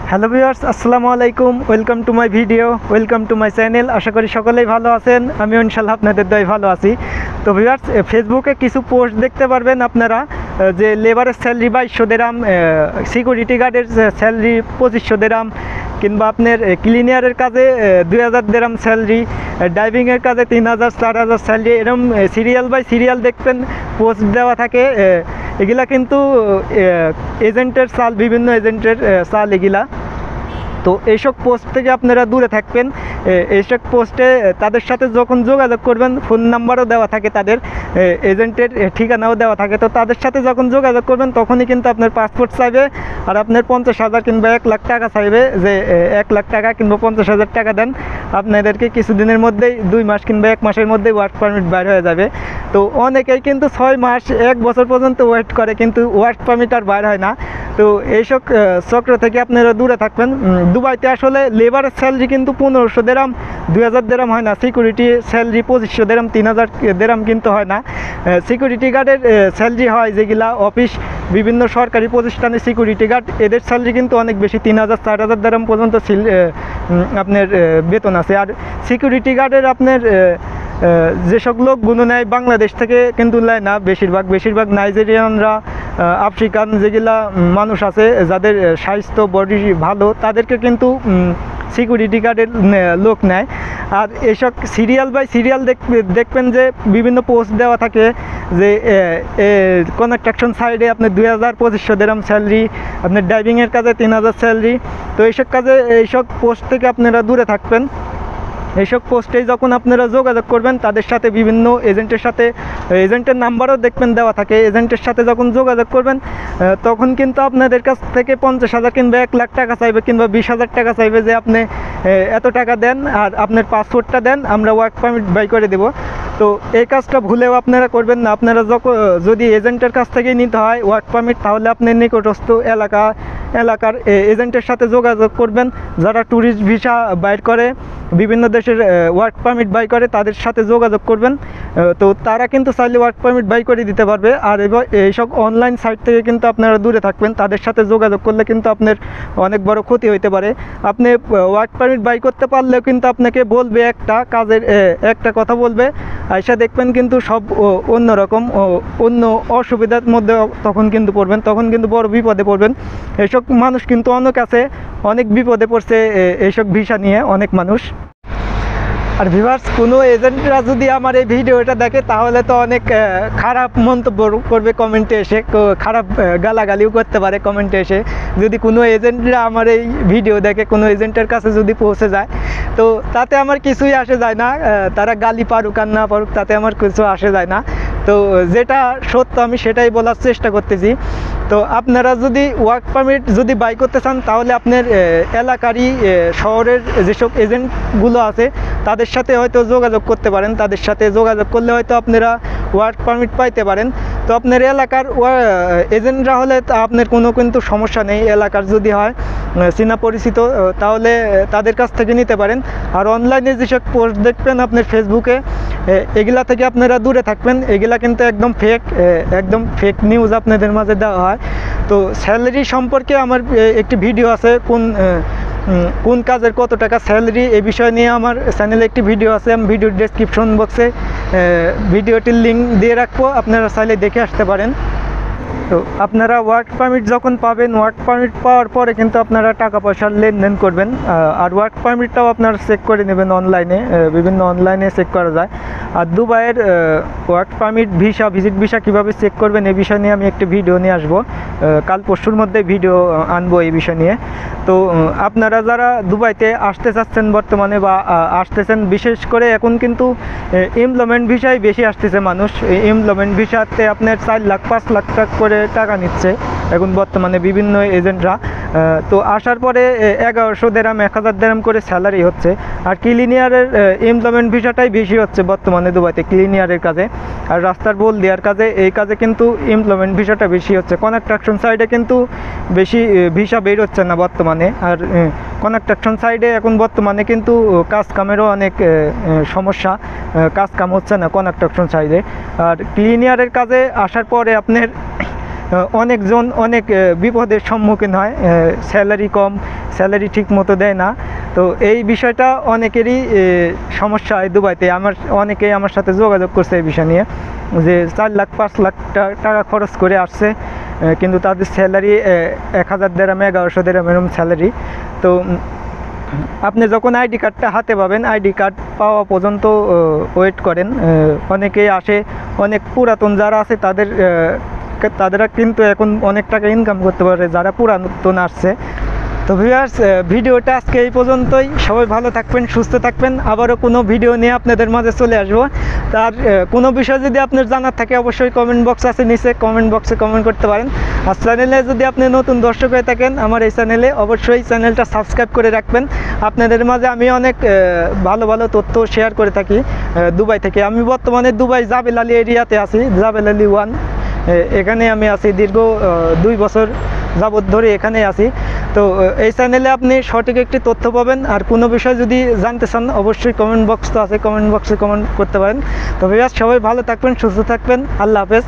Hello viewers, আসসালামু আলাইকুম। Welcome to my video, welcome to my channel. আশা করি সকলেই ভালো আছেন, আমিও ইনশাল্লাহ আপনাদের দয় ভালো আছি। তো ভিউয়ার্স, ফেসবুকে কিছু পোস্ট দেখতে পারবেন আপনারা যে লেবারের স্যালারি 2200 দিরহাম, সিকিউরিটি গার্ডের স্যালারি 2500 দিরহাম, কিংবা আপনার ক্লিনিয়ারের কাজে 2000 দিরহাম স্যালারি, ড্রাইভিংয়ের কাজে 3000 4000 স্যালারি, এরকম সিরিয়াল বাই সিরিয়াল দেখবেন পোস্ট দেওয়া থাকে। এগুলা কিন্তু এজেন্টের চাল, বিভিন্ন এজেন্টের চাল এগুলা। তো এইসব পোস্ট থেকে আপনারা দূরে থাকবেন। এইসব পোস্টে তাদের সাথে যখন যোগাযোগ করবেন, ফোন নাম্বারও দেওয়া থাকে, তাদের এজেন্টের ঠিকানাও দেওয়া থাকে। তো তাদের সাথে যখন যোগাযোগ করবেন তখনই কিন্তু আপনার পাসপোর্ট চাইবে, আর আপনার 50,000 কিংবা 1 লাখ টাকা চাইবে, যে 1 লাখ টাকা কিংবা 50,000 টাকা দেন, আপনাদেরকে কিছুদিনের মধ্যেই 2 মাস কিংবা 1 মাসের মধ্যেই ওয়ার্ক পারমিট বাইর হয়ে যাবে। তো অনেকেই কিন্তু 6 মাস 1 বছর পর্যন্ত ওয়েট করে, কিন্তু ওয়ার্ক পারমিট আর বাইর হয় না। তো এইসব চক্র থেকে আপনারা দূরে থাকবেন। দুবাইতে আসলে লেবারের স্যালারি কিন্তু 1500 দিরহাম, 2000 দিরহাম হয় না। সিকিউরিটি স্যালারি 2500 দিরহাম, 3000 দিরহাম কিন্তু হয় না। সিকিউরিটি গার্ডের স্যালারি হয় যেগুলা অফিস, বিভিন্ন সরকারি প্রতিষ্ঠানে সিকিউরিটি গার্ড, এদের স্যালারি কিন্তু অনেক বেশি, 3000 4000 দিরহাম পর্যন্ত আপনার বেতন আছে। আর সিকিউরিটি গার্ডের আপনার যেসব লোকগুলো নেয় বাংলাদেশ থেকে কিন্তু নেয় না, বেশিরভাগ নাইজেরিয়ানরা, আফ্রিকান যেগুলা মানুষ আছে যাদের স্বাস্থ্য বডি ভালো, তাদেরকে কিন্তু সিকিউরিটি গার্ডের লোক নেয়। আর এসব সিরিয়াল বাই সিরিয়াল দেখবেন যে বিভিন্ন পোস্ট দেওয়া থাকে যে কনস্ট্রাকশন সাইডে আপনার 2000-2500 দিরহাম স্যালারি, আপনার ড্রাইভিংয়ের কাজে 3000 স্যালারি। তো এইসব পোস্ট থেকে আপনারা দূরে থাকবেন। এইসব পোস্টে যখন আপনারা যোগাযোগ করবেন তাদের সাথে, বিভিন্ন এজেন্টের নাম্বারও দেখবেন দেওয়া থাকে, এজেন্টের সাথে যখন যোগাযোগ করবেন তখন কিন্তু আপনাদের কাছ থেকে 50,000 কিংবা 1 লাখ টাকা চাইবে, কিংবা 20,000 টাকা চাইবে, যে আপনি এত টাকা দেন আর আপনার পাসপোর্টটা দেন, আমরা ওয়ার্ক পারমিট বাই করে দেব। তো এই কাজটা ভুলেও আপনারা করবেন না। আপনারা যদি এজেন্টের কাছ থেকেই নিতে হয় ওয়ার্ক পারমিট, তাহলে আপনার নিকটস্থ এলাকার এজেন্টের সাথে যোগাযোগ করবেন, যারা ট্যুরিস্ট ভিসা বাইর করে, বিভিন্ন দেশের ওয়ার্ক পারমিট বাই করে, তাদের সাথে যোগাযোগ করবেন। তো তারা কিন্তু চাইলে ওয়ার্ক পারমিট বাই করে দিতে পারবে। আর এইসব অনলাইন সাইট থেকে কিন্তু আপনারা দূরে থাকবেন। তাদের সাথে যোগাযোগ করলে কিন্তু আপনার অনেক বড় ক্ষতি হতে পারে। আপনি ওয়ার্ক পারমিট বাই করতে পারলেও কিন্তু আপনাকে বলবে একটা কথা বলবে, আইসা দেখবেন কিন্তু সব অন্যরকম, অন্য অসুবিধার মধ্যে তখন কিন্তু পড়বেন, তখন কিন্তু বড় বিপদে পড়বেন। এইসব মানুষ কিন্তু অনেক বিপদে পড়ছে এইসব ভিসা নিয়ে, অনেক মানুষ। আর ভিউয়ার্স, কোনো এজেন্টরা যদি আমার এই ভিডিওটা দেখে তাহলে তো অনেক খারাপ মন্তব্য করবে কমেন্টে এসে, খারাপ গালাগালিও করতে পারে কমেন্টে এসে। যদি কোনো এজেন্টরা আমার এই ভিডিও দেখে, কোনো এজেন্টের কাছে যদি পৌঁছে যায়, তো তাতে আমার কিছুই আসে যায় না। তারা গালি পারুক আর না পারুক, তাতে আমার কিছু আসে যায় না। তো যেটা সত্য আমি সেটাই বলার চেষ্টা করতেছি। তো আপনারা যদি ওয়ার্ক পারমিট যদি বাই করতে চান, তাহলে আপনার এলাকারই শহরের যেসব এজেন্টগুলো আছে তাদের সাথে হয়তো যোগাযোগ করতে পারেন। তাদের সাথে যোগাযোগ করলে হয়তো আপনারা ওয়ার্ক পারমিট পাইতে পারেন। তো আপনার এলাকার এজেন্টরা হলে আপনার কোনো কিন্তু সমস্যা নেই। এলাকার যদি হয় চেনা পরিচিত, তাহলে তাদের কাছ থেকে নিতে পারেন। আর অনলাইনে যেসব পোস্ট দেখবেন আপনার ফেসবুকে, এগুলা থেকে আপনারা দূরে থাকবেন। এগুলা কিন্তু একদম ফেক নিউজ আপনাদের মাঝে দেওয়া হয়। তো স্যালারি সম্পর্কে আমার একটি ভিডিও আছে, কোন কাজের কত টাকা স্যালারি, এই বিষয় নিয়ে আমার চ্যানেলে একটি ভিডিও আছে। আমি ভিডিওর ডেসক্রিপশন বক্সে ভিডিওটির লিঙ্ক দিয়ে রাখবো, আপনারা চাইলে দেখে আসতে পারেন। তো আপনারা ওয়ার্ক পারমিট যখন পাবেন, ওয়ার্ক পারমিট পাওয়ার পরে কিন্তু আপনারা টাকা পয়সার লেনদেন করবেন। আর ওয়ার্ক পারমিটটাও আপনারা চেক করে নেবেন অনলাইনে, বিভিন্ন অনলাইনে চেক করা যায়। আর দুবাইয়ের ওয়ার্ক পারমিট ভিজিট ভিসা কীভাবে চেক করবেন এই বিষয় নিয়ে আমি একটি ভিডিও নিয়ে আসবো, কাল পরশুর মধ্যে ভিডিও আনবো এই বিষয় নিয়ে। তো আপনারা যারা দুবাইতে আসতে চাচ্ছেন বর্তমানে, বা আসতেছেন, বিশেষ করে এখন কিন্তু এমপ্লয়মেন্ট ভিসায় বেশি আসতেছে মানুষ। এমপ্লয়মেন্ট ভিসাতে আপনার 4 লাখ 5 লাখ টাকা করে টাকা নিচ্ছে এখন বর্তমানে বিভিন্ন এজেন্টরা। তো আসার পরে 1100 দিরহাম 1000 দিরহাম করে স্যালারি হচ্ছে। আর ক্লিনিয়ারের এমপ্লয়মেন্ট ভিসাটাই বেশি হচ্ছে বর্তমানে দুবাইতে, ক্লিনিয়ারের কাজে আর রাস্তার বোল দেওয়ার কাজে, এই কাজে কিন্তু এমপ্লয়মেন্ট ভিসাটা বেশি হচ্ছে। কনস্ট্রাকশন সাইডে কিন্তু বেশি ভিসা বের হচ্ছে না বর্তমানে। আর কনস্ট্রাকশন সাইডে এখন বর্তমানে কিন্তু কাজ কামেরও অনেক সমস্যা, কাজ কাম হচ্ছে না কনস্ট্রাকশন সাইডে। আর ক্লিনিয়ারের কাজে আসার পরে আপনার অনেকজন অনেক বিপদের সম্মুখীন হয়। স্যালারি কম, স্যালারি ঠিক মতো দেয় না। তো এই বিষয়টা অনেকেরই সমস্যা হয় দুবাইতে। অনেকেই আমার সাথে যোগাযোগ করছে এই বিষয় নিয়ে, যে 4 লাখ 5 লাখ টাকা খরচ করে আসছে, কিন্তু তাদের স্যালারি 1000 দিরহাম 1100 দিরহাম এরকম স্যালারি। তো আপনি যখন আইডি কার্ডটা হাতে পাবেন, আইডি কার্ড পাওয়া পর্যন্ত ওয়েট করেন। অনেকেই আসে, অনেক পুরাতন যারা আছে তাদেরা কিন্তু এখন অনেক টাকা ইনকাম করতে পারে যারা পুরাতন আসছে। তো ভিউয়ার্স, ভিডিওটা আজকে এই পর্যন্তই। সবাই ভালো থাকবেন, সুস্থ থাকবেন। আবারও কোনো ভিডিও নিয়ে আপনাদের মাঝে চলে আসবো। তার কোনো বিষয় যদি আপনার জানার থাকে অবশ্যই কমেন্ট বক্স আছে নিচে, কমেন্ট বক্সে কমেন্ট করতে পারেন। আর চ্যানেলে যদি আপনি নতুন দর্শক হয়ে থাকেন আমার এই চ্যানেলে, অবশ্যই চ্যানেলটা সাবস্ক্রাইব করে রাখবেন। আপনাদের মাঝে আমি অনেক ভালো ভালো তথ্য শেয়ার করে থাকি দুবাই থেকে। আমি বর্তমানে দুবাই জাবেল আলী এরিয়াতে আছি, জাবেল আলী 1। এখানে আমি আছি দীর্ঘ 2 বছর যাবত ধরে এখানে আছি। তো এই চ্যানেলে আপনি সঠিক একটি তথ্য পাবেন। আর কোনো বিষয় যদি জানতে চান অবশ্যই কমেন্ট বক্স তো আছে, কমেন্ট বক্সে কমেন্ট করতে পারেন। তো ভিউয়ার্স, সবাই ভালো থাকবেন, সুস্থ থাকবেন। আল্লাহ হাফেজ।